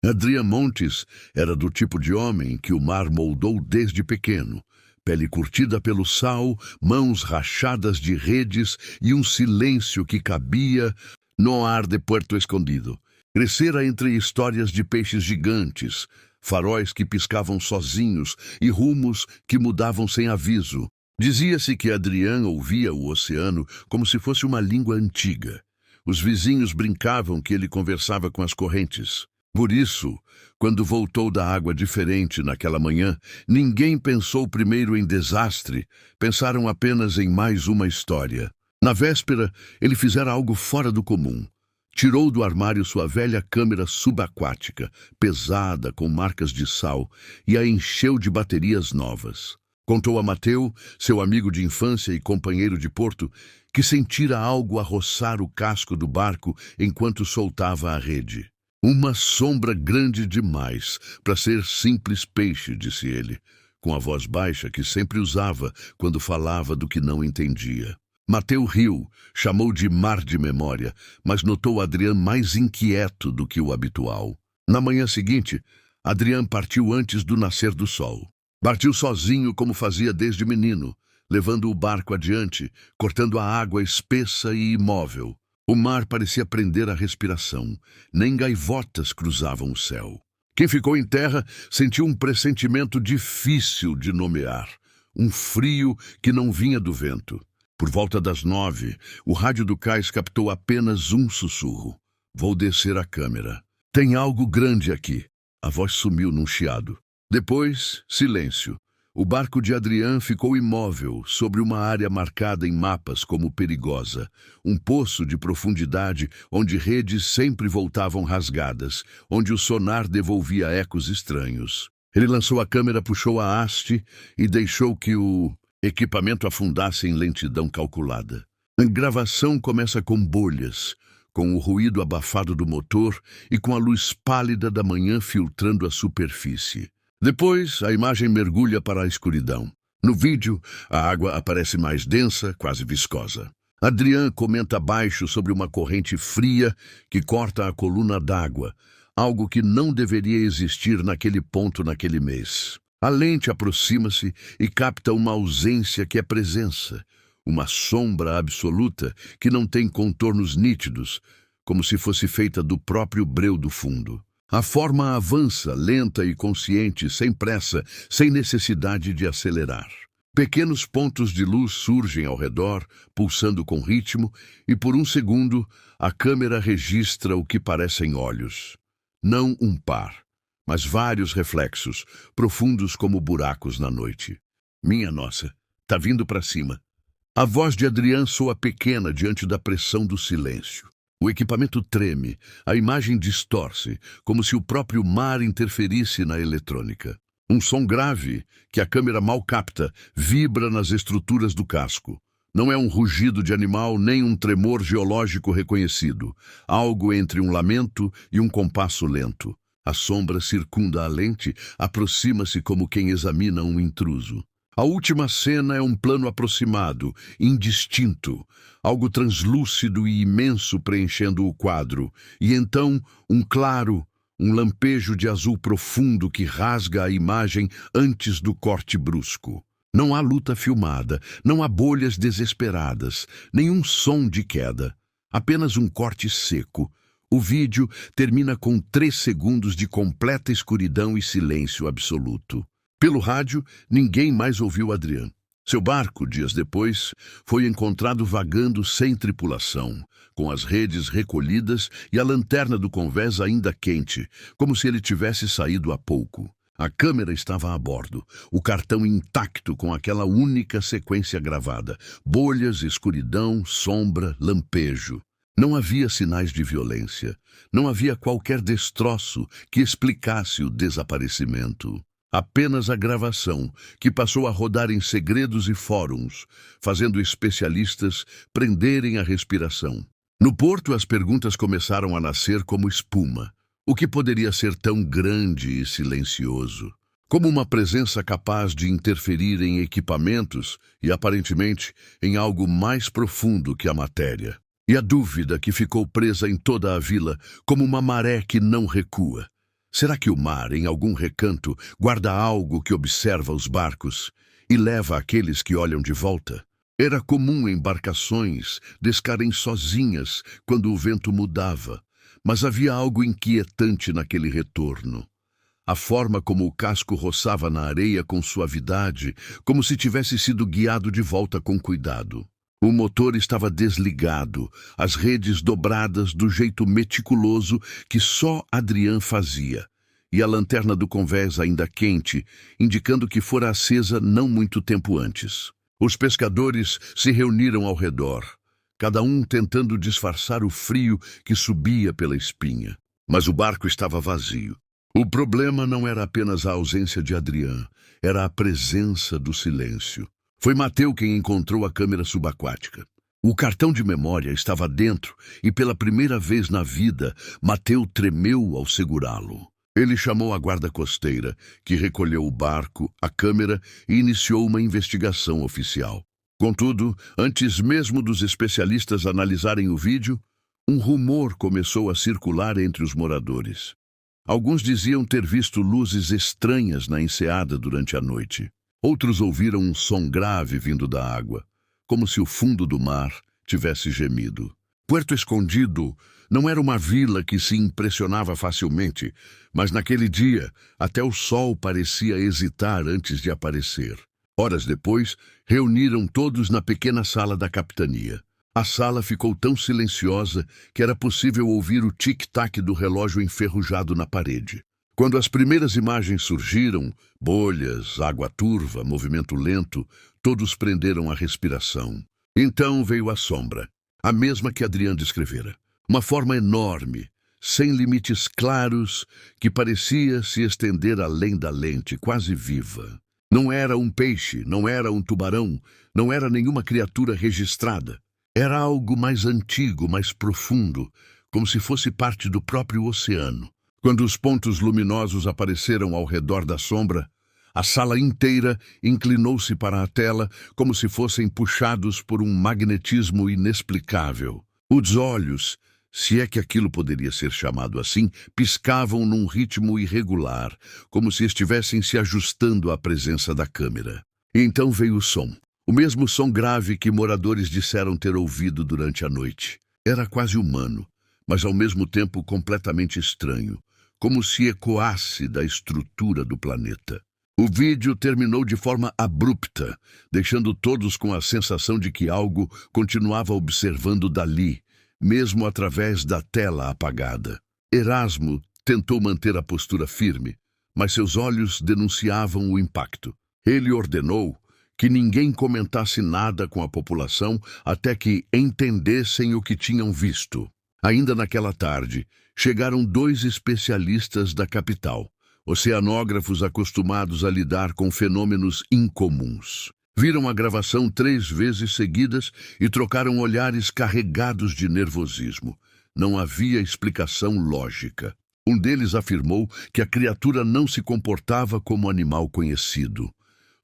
Adrian Montes era do tipo de homem que o mar moldou desde pequeno. Pele curtida pelo sal, mãos rachadas de redes e um silêncio que cabia no ar de Puerto Escondido. Crescera entre histórias de peixes gigantes, faróis que piscavam sozinhos e rumos que mudavam sem aviso. Dizia-se que Adrian ouvia o oceano como se fosse uma língua antiga. Os vizinhos brincavam que ele conversava com as correntes. Por isso, quando voltou da água diferente naquela manhã, ninguém pensou primeiro em desastre, pensaram apenas em mais uma história. Na véspera, ele fizera algo fora do comum. Tirou do armário sua velha câmera subaquática, pesada, com marcas de sal, e a encheu de baterias novas. Contou a Mateu, seu amigo de infância e companheiro de porto, que sentira algo a roçar o casco do barco enquanto soltava a rede. Uma sombra grande demais para ser simples peixe, disse ele, com a voz baixa que sempre usava quando falava do que não entendia. Mateu riu, chamou de mar de memória, mas notou Adrian mais inquieto do que o habitual. Na manhã seguinte, Adrian partiu antes do nascer do sol. Partiu sozinho como fazia desde menino, levando o barco adiante, cortando a água espessa e imóvel. O mar parecia prender a respiração, nem gaivotas cruzavam o céu. Quem ficou em terra sentiu um pressentimento difícil de nomear, um frio que não vinha do vento. Por volta das 9, o rádio do cais captou apenas um sussurro. Vou descer a câmera. Tem algo grande aqui. A voz sumiu num chiado. Depois, silêncio. O barco de Adrian ficou imóvel sobre uma área marcada em mapas como perigosa, um poço de profundidade onde redes sempre voltavam rasgadas, onde o sonar devolvia ecos estranhos. Ele lançou a câmera, puxou a haste e deixou que o equipamento afundasse em lentidão calculada. A gravação começa com bolhas, com o ruído abafado do motor e com a luz pálida da manhã filtrando a superfície. Depois, a imagem mergulha para a escuridão. No vídeo, a água aparece mais densa, quase viscosa. Adrian comenta baixo sobre uma corrente fria que corta a coluna d'água, algo que não deveria existir naquele ponto naquele mês. A lente aproxima-se e capta uma ausência que é presença, uma sombra absoluta que não tem contornos nítidos, como se fosse feita do próprio breu do fundo. A forma avança, lenta e consciente, sem pressa, sem necessidade de acelerar. Pequenos pontos de luz surgem ao redor, pulsando com ritmo, e por um segundo a câmera registra o que parecem olhos. Não um par, mas vários reflexos, profundos como buracos na noite. Minha nossa, tá vindo para cima. A voz de Adrian soa pequena diante da pressão do silêncio. O equipamento treme, a imagem distorce, como se o próprio mar interferisse na eletrônica. Um som grave, que a câmera mal capta, vibra nas estruturas do casco. Não é um rugido de animal, nem um tremor geológico reconhecido. Algo entre um lamento e um compasso lento. A sombra circunda a lente, aproxima-se como quem examina um intruso. A última cena é um plano aproximado, indistinto, algo translúcido e imenso preenchendo o quadro, e então um claro, um lampejo de azul profundo que rasga a imagem antes do corte brusco. Não há luta filmada, não há bolhas desesperadas, nenhum som de queda, apenas um corte seco. O vídeo termina com 3 segundos de completa escuridão e silêncio absoluto. Pelo rádio, ninguém mais ouviu Adrian. Seu barco, dias depois, foi encontrado vagando sem tripulação, com as redes recolhidas e a lanterna do convés ainda quente, como se ele tivesse saído há pouco. A câmera estava a bordo, o cartão intacto com aquela única sequência gravada. Bolhas, escuridão, sombra, lampejo. Não havia sinais de violência. Não havia qualquer destroço que explicasse o desaparecimento. Apenas a gravação, que passou a rodar em segredos e fóruns, fazendo especialistas prenderem a respiração. No porto, as perguntas começaram a nascer como espuma. O que poderia ser tão grande e silencioso? Como uma presença capaz de interferir em equipamentos e, aparentemente, em algo mais profundo que a matéria. E a dúvida que ficou presa em toda a vila, como uma maré que não recua. Será que o mar, em algum recanto, guarda algo que observa os barcos e leva aqueles que olham de volta? Era comum embarcações descarem sozinhas quando o vento mudava, mas havia algo inquietante naquele retorno. A forma como o casco roçava na areia com suavidade, como se tivesse sido guiado de volta com cuidado. O motor estava desligado, as redes dobradas do jeito meticuloso que só Adrian fazia, e a lanterna do convés ainda quente, indicando que fora acesa não muito tempo antes. Os pescadores se reuniram ao redor, cada um tentando disfarçar o frio que subia pela espinha. Mas o barco estava vazio. O problema não era apenas a ausência de Adrian, era a presença do silêncio. Foi Mateu quem encontrou a câmera subaquática. O cartão de memória estava dentro e pela primeira vez na vida, Mateu tremeu ao segurá-lo. Ele chamou a guarda costeira, que recolheu o barco, a câmera e iniciou uma investigação oficial. Contudo, antes mesmo dos especialistas analisarem o vídeo, um rumor começou a circular entre os moradores. Alguns diziam ter visto luzes estranhas na enseada durante a noite. Outros ouviram um som grave vindo da água, como se o fundo do mar tivesse gemido. Puerto Escondido não era uma vila que se impressionava facilmente, mas naquele dia até o sol parecia hesitar antes de aparecer. Horas depois, reuniram todos na pequena sala da capitania. A sala ficou tão silenciosa que era possível ouvir o tic-tac do relógio enferrujado na parede. Quando as primeiras imagens surgiram, bolhas, água turva, movimento lento, todos prenderam a respiração. Então veio a sombra, a mesma que Adrian descrevera. Uma forma enorme, sem limites claros, que parecia se estender além da lente, quase viva. Não era um peixe, não era um tubarão, não era nenhuma criatura registrada. Era algo mais antigo, mais profundo, como se fosse parte do próprio oceano. Quando os pontos luminosos apareceram ao redor da sombra, a sala inteira inclinou-se para a tela como se fossem puxados por um magnetismo inexplicável. Os olhos, se é que aquilo poderia ser chamado assim, piscavam num ritmo irregular, como se estivessem se ajustando à presença da câmera. E então veio o som. O mesmo som grave que moradores disseram ter ouvido durante a noite. Era quase humano, mas ao mesmo tempo completamente estranho, como se ecoasse da estrutura do planeta. O vídeo terminou de forma abrupta, deixando todos com a sensação de que algo continuava observando dali, mesmo através da tela apagada. Erasmo tentou manter a postura firme, mas seus olhos denunciavam o impacto. Ele ordenou que ninguém comentasse nada com a população até que entendessem o que tinham visto. Ainda naquela tarde, chegaram 2 especialistas da capital, oceanógrafos acostumados a lidar com fenômenos incomuns. Viram a gravação 3 vezes seguidas e trocaram olhares carregados de nervosismo. Não havia explicação lógica. Um deles afirmou que a criatura não se comportava como animal conhecido.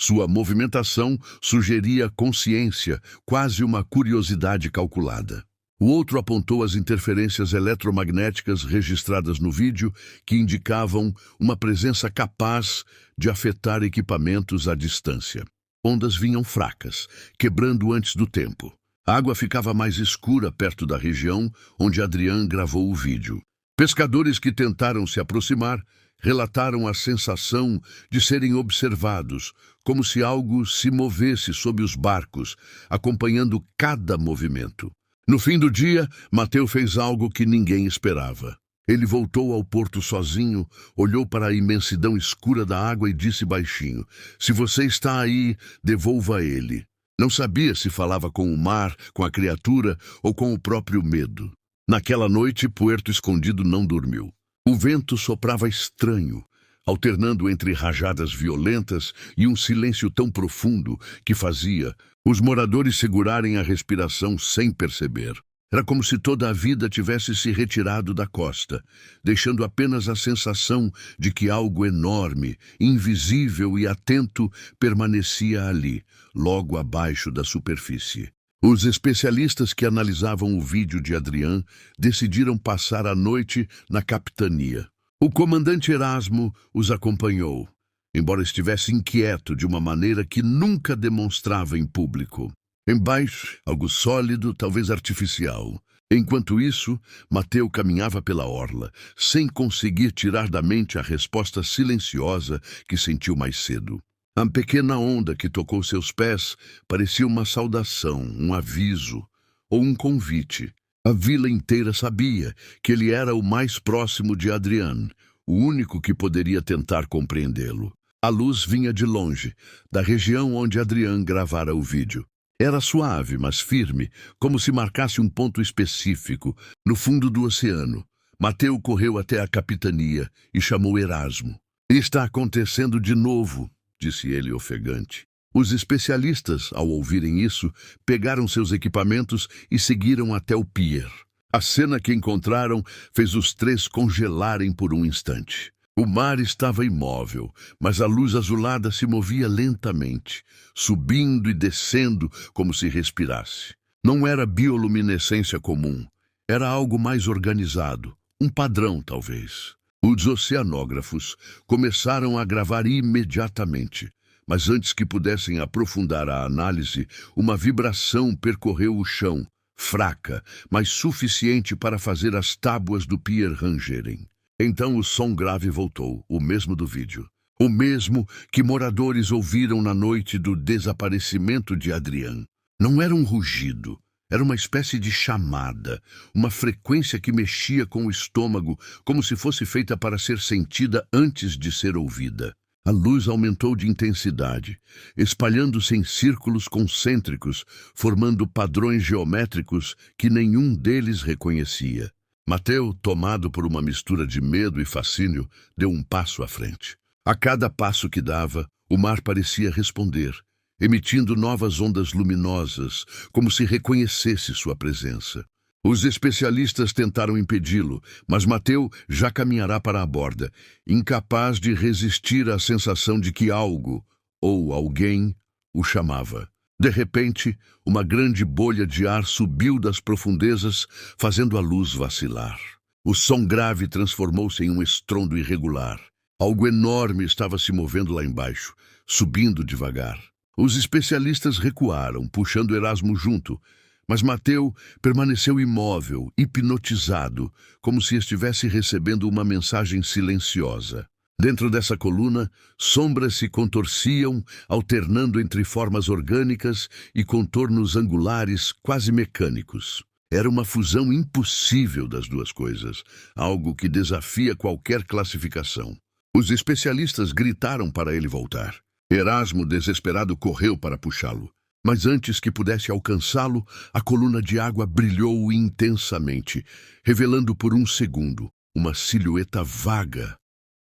Sua movimentação sugeria consciência, quase uma curiosidade calculada. O outro apontou as interferências eletromagnéticas registradas no vídeo que indicavam uma presença capaz de afetar equipamentos à distância. Ondas vinham fracas, quebrando antes do tempo. A água ficava mais escura perto da região onde Adrian gravou o vídeo. Pescadores que tentaram se aproximar relataram a sensação de serem observados, como se algo se movesse sob os barcos, acompanhando cada movimento. No fim do dia, Mateu fez algo que ninguém esperava. Ele voltou ao porto sozinho, olhou para a imensidão escura da água e disse baixinho: "Se você está aí, devolva ele." Não sabia se falava com o mar, com a criatura ou com o próprio medo. Naquela noite, Puerto Escondido não dormiu. O vento soprava estranho, alternando entre rajadas violentas e um silêncio tão profundo que fazia os moradores segurarem a respiração sem perceber. Era como se toda a vida tivesse se retirado da costa, deixando apenas a sensação de que algo enorme, invisível e atento permanecia ali, logo abaixo da superfície. Os especialistas que analisavam o vídeo de Adrian decidiram passar a noite na capitania. O comandante Erasmo os acompanhou, embora estivesse inquieto de uma maneira que nunca demonstrava em público. Embaixo, algo sólido, talvez artificial. Enquanto isso, Mateu caminhava pela orla, sem conseguir tirar da mente a resposta silenciosa que sentiu mais cedo. A pequena onda que tocou seus pés parecia uma saudação, um aviso ou um convite. A vila inteira sabia que ele era o mais próximo de Adrian, o único que poderia tentar compreendê-lo. A luz vinha de longe, da região onde Adrian gravara o vídeo. Era suave, mas firme, como se marcasse um ponto específico, no fundo do oceano. Mateu correu até a capitania e chamou Erasmo. "Está acontecendo de novo", disse ele ofegante. Os especialistas, ao ouvirem isso, pegaram seus equipamentos e seguiram até o pier. A cena que encontraram fez os três congelarem por um instante. O mar estava imóvel, mas a luz azulada se movia lentamente, subindo e descendo como se respirasse. Não era bioluminescência comum, era algo mais organizado, um padrão talvez. Os oceanógrafos começaram a gravar imediatamente, mas antes que pudessem aprofundar a análise, uma vibração percorreu o chão, fraca, mas suficiente para fazer as tábuas do pier rangerem. Então o som grave voltou, o mesmo do vídeo. O mesmo que moradores ouviram na noite do desaparecimento de Adrian. Não era um rugido, era uma espécie de chamada, uma frequência que mexia com o estômago, como se fosse feita para ser sentida antes de ser ouvida. A luz aumentou de intensidade, espalhando-se em círculos concêntricos, formando padrões geométricos que nenhum deles reconhecia. Mateu, tomado por uma mistura de medo e fascínio, deu um passo à frente. A cada passo que dava, o mar parecia responder, emitindo novas ondas luminosas, como se reconhecesse sua presença. Os especialistas tentaram impedi-lo, mas Mateu já caminhará para a borda, incapaz de resistir à sensação de que algo, ou alguém, o chamava. De repente, uma grande bolha de ar subiu das profundezas, fazendo a luz vacilar. O som grave transformou-se em um estrondo irregular. Algo enorme estava se movendo lá embaixo, subindo devagar. Os especialistas recuaram, puxando Erasmo junto, mas Mateu permaneceu imóvel, hipnotizado, como se estivesse recebendo uma mensagem silenciosa. Dentro dessa coluna, sombras se contorciam, alternando entre formas orgânicas e contornos angulares quase mecânicos. Era uma fusão impossível das duas coisas, algo que desafia qualquer classificação. Os especialistas gritaram para ele voltar. Erasmo, desesperado, correu para puxá-lo. Mas antes que pudesse alcançá-lo, a coluna de água brilhou intensamente, revelando por um segundo uma silhueta vaga,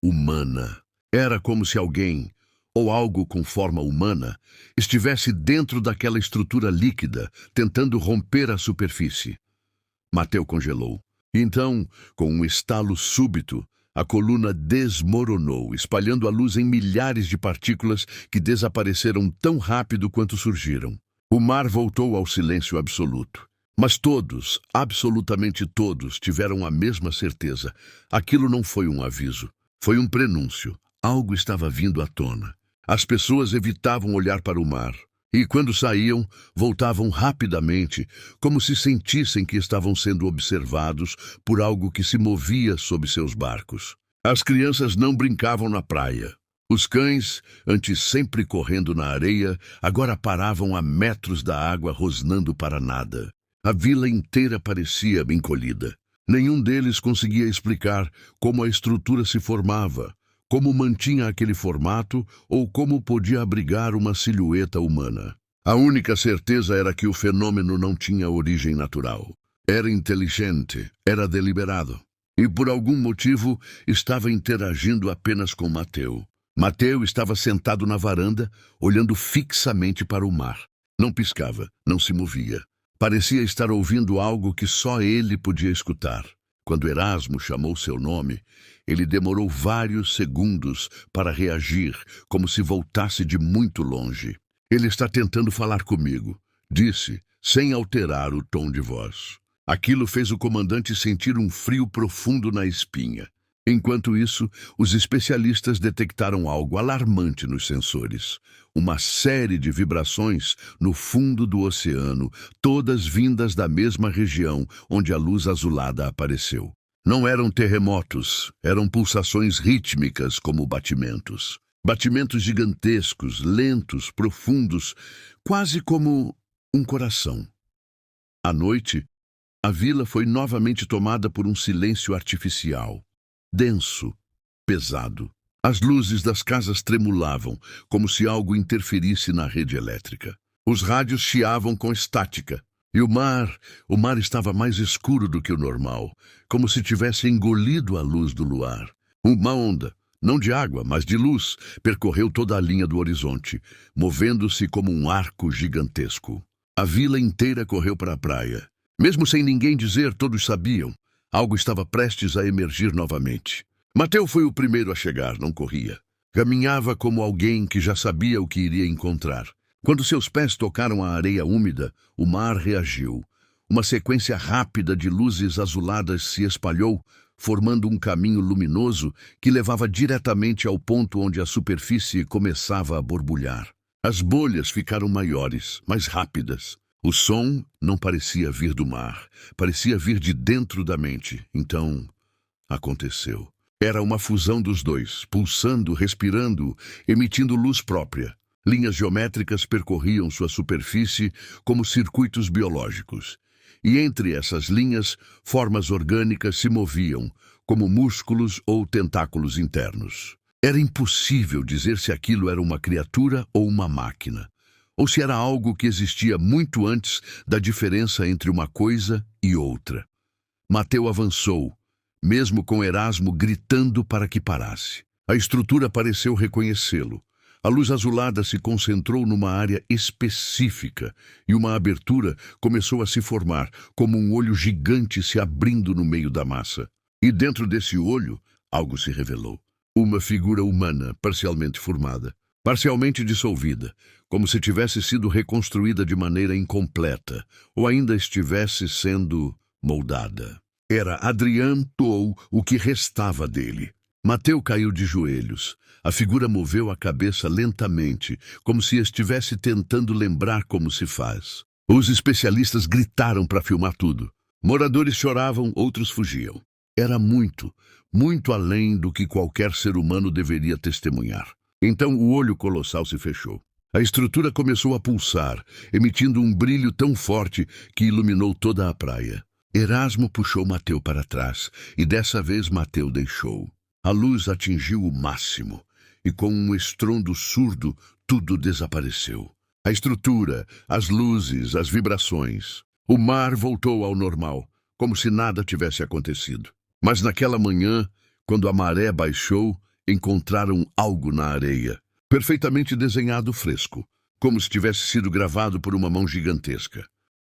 humana. Era como se alguém, ou algo com forma humana, estivesse dentro daquela estrutura líquida, tentando romper a superfície. Mateu congelou. Então, com um estalo súbito, a coluna desmoronou, espalhando a luz em milhares de partículas que desapareceram tão rápido quanto surgiram. O mar voltou ao silêncio absoluto. Mas todos, absolutamente todos, tiveram a mesma certeza. Aquilo não foi um aviso. Foi um prenúncio. Algo estava vindo à tona. As pessoas evitavam olhar para o mar. E quando saíam, voltavam rapidamente, como se sentissem que estavam sendo observados por algo que se movia sob seus barcos. As crianças não brincavam na praia. Os cães, antes sempre correndo na areia, agora paravam a metros da água rosnando para nada. A vila inteira parecia encolhida. Nenhum deles conseguia explicar como a estrutura se formava, como mantinha aquele formato ou como podia abrigar uma silhueta humana. A única certeza era que o fenômeno não tinha origem natural. Era inteligente, era deliberado. E por algum motivo estava interagindo apenas com Mateu. Mateu estava sentado na varanda, olhando fixamente para o mar. Não piscava, não se movia. Parecia estar ouvindo algo que só ele podia escutar. Quando Erasmo chamou seu nome, ele demorou vários segundos para reagir, como se voltasse de muito longe. "Ele está tentando falar comigo", disse, sem alterar o tom de voz. Aquilo fez o comandante sentir um frio profundo na espinha. Enquanto isso, os especialistas detectaram algo alarmante nos sensores. Uma série de vibrações no fundo do oceano, todas vindas da mesma região onde a luz azulada apareceu. Não eram terremotos, eram pulsações rítmicas como batimentos. Batimentos gigantescos, lentos, profundos, quase como um coração. À noite, a vila foi novamente tomada por um silêncio artificial, denso, pesado. As luzes das casas tremulavam, como se algo interferisse na rede elétrica. Os rádios chiavam com estática. E o mar estava mais escuro do que o normal, como se tivesse engolido a luz do luar. Uma onda, não de água, mas de luz, percorreu toda a linha do horizonte, movendo-se como um arco gigantesco. A vila inteira correu para a praia. Mesmo sem ninguém dizer, todos sabiam. Algo estava prestes a emergir novamente. Mateu foi o primeiro a chegar, não corria. Caminhava como alguém que já sabia o que iria encontrar. Quando seus pés tocaram a areia úmida, o mar reagiu. Uma sequência rápida de luzes azuladas se espalhou, formando um caminho luminoso que levava diretamente ao ponto onde a superfície começava a borbulhar. As bolhas ficaram maiores, mais rápidas. O som não parecia vir do mar, parecia vir de dentro da mente. Então, aconteceu. Era uma fusão dos dois, pulsando, respirando, emitindo luz própria. Linhas geométricas percorriam sua superfície como circuitos biológicos. E entre essas linhas, formas orgânicas se moviam, como músculos ou tentáculos internos. Era impossível dizer se aquilo era uma criatura ou uma máquina, ou se era algo que existia muito antes da diferença entre uma coisa e outra. Mateu avançou, mesmo com Erasmo gritando para que parasse. A estrutura pareceu reconhecê-lo. A luz azulada se concentrou numa área específica e uma abertura começou a se formar, como um olho gigante se abrindo no meio da massa. E dentro desse olho, algo se revelou. Uma figura humana, parcialmente formada, parcialmente dissolvida, como se tivesse sido reconstruída de maneira incompleta, ou ainda estivesse sendo moldada. Era Adrien Tou, o que restava dele. Mateu caiu de joelhos. A figura moveu a cabeça lentamente, como se estivesse tentando lembrar como se faz. Os especialistas gritaram para filmar tudo. Moradores choravam, outros fugiam. Era muito, muito além do que qualquer ser humano deveria testemunhar. Então o olho colossal se fechou. A estrutura começou a pulsar, emitindo um brilho tão forte que iluminou toda a praia. Erasmo puxou Mateu para trás, e dessa vez Mateu deixou. A luz atingiu o máximo, e com um estrondo surdo, tudo desapareceu. A estrutura, as luzes, as vibrações. O mar voltou ao normal, como se nada tivesse acontecido. Mas naquela manhã, quando a maré baixou, encontraram algo na areia, perfeitamente desenhado fresco, como se tivesse sido gravado por uma mão gigantesca.